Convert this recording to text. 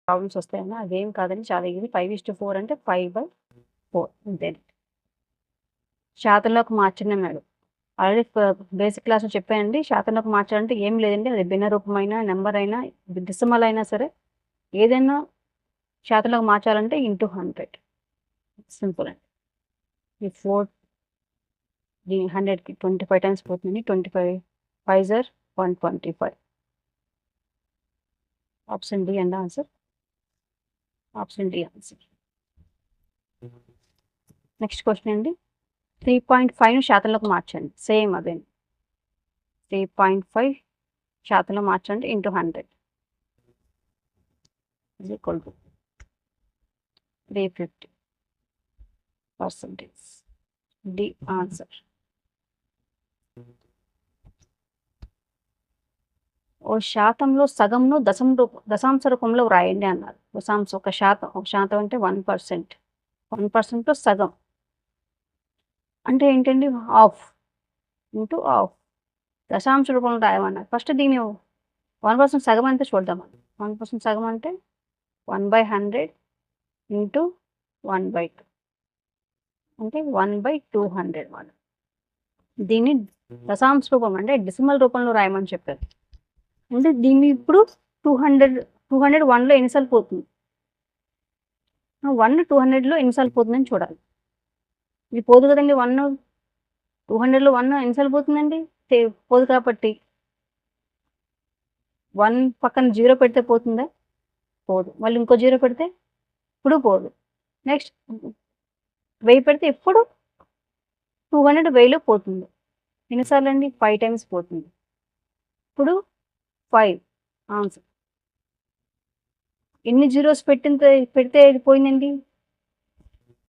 Problems వస్తాయన్నా అదేం కాదని చాలా ఈజీ 5:4 అంటే 5/4 అంతే శాతంలోకి మార్చండి అన్నాడు ఆల్రెడీ బేసిక్ క్లాస్లో చెప్పానండి శాతంలోకి మార్చాలంటే ఏం లేదండి అది భిన్న రూపమైన నెంబర్ అయినా డెసిమల్ అయినా సరే ఏదైనా శాతంలోకి మార్చాలంటే ఇంటూ 100 సింపుల్ అండి ఈ 4 దీని 100కి 25 టైమ్స్ పోతుంది 25 5s are 125 option D and answer option D answer next question అండి 3.5ను శాతంలోకి మార్చండి సేమ్ అదే 3.5 శాతంలో మార్చండి into 100 is equal to 350%. D answer ఓ శాతంలో సగంను దశాంశ రూపంలో వ్రాయండి అన్నారు ఒక శాతం అంటే 1%. 1%లో సగం అంటే ఏంటండి హాఫ్ ఇంటూ హాఫ్ దశాంశ రూపంలో రాయమన్నారు ఫస్ట్ దీని 1% సగం అంటే చూద్దాం 1% సగం అంటే 1/100 ఇంటూ 1/2 అంటే 1/200 వాళ్ళు దీన్ని దశాంశ రూపం అంటే డెసిమల్ రూపంలో రాయమని చెప్పారు అంటే దీన్ని ఇప్పుడు 200 1లో ఎన్నిసార్లు పోతుంది 1 200లో ఎన్నిసార్లు పోతుందని చూడాలి ఇది పోదు కదండి 1 200లో 1 ఎన్నిసార్లు పోతుందండి పోదు కాబట్టి 1 పక్కన 0 పెడితే పోతుందా పోదు మళ్ళీ ఇంకో 0 పెడితే ఇప్పుడు పోదు నెక్స్ట్ 1000 పెడితే ఎప్పుడు 200 1000లో పోతుంది ఎన్నిసార్లు అండి 5 టైమ్స్ పోతుంది ఇప్పుడు 5 ఆన్సర్ ఎన్ని జీరోస్ పెడితే ఇది పోయిందండి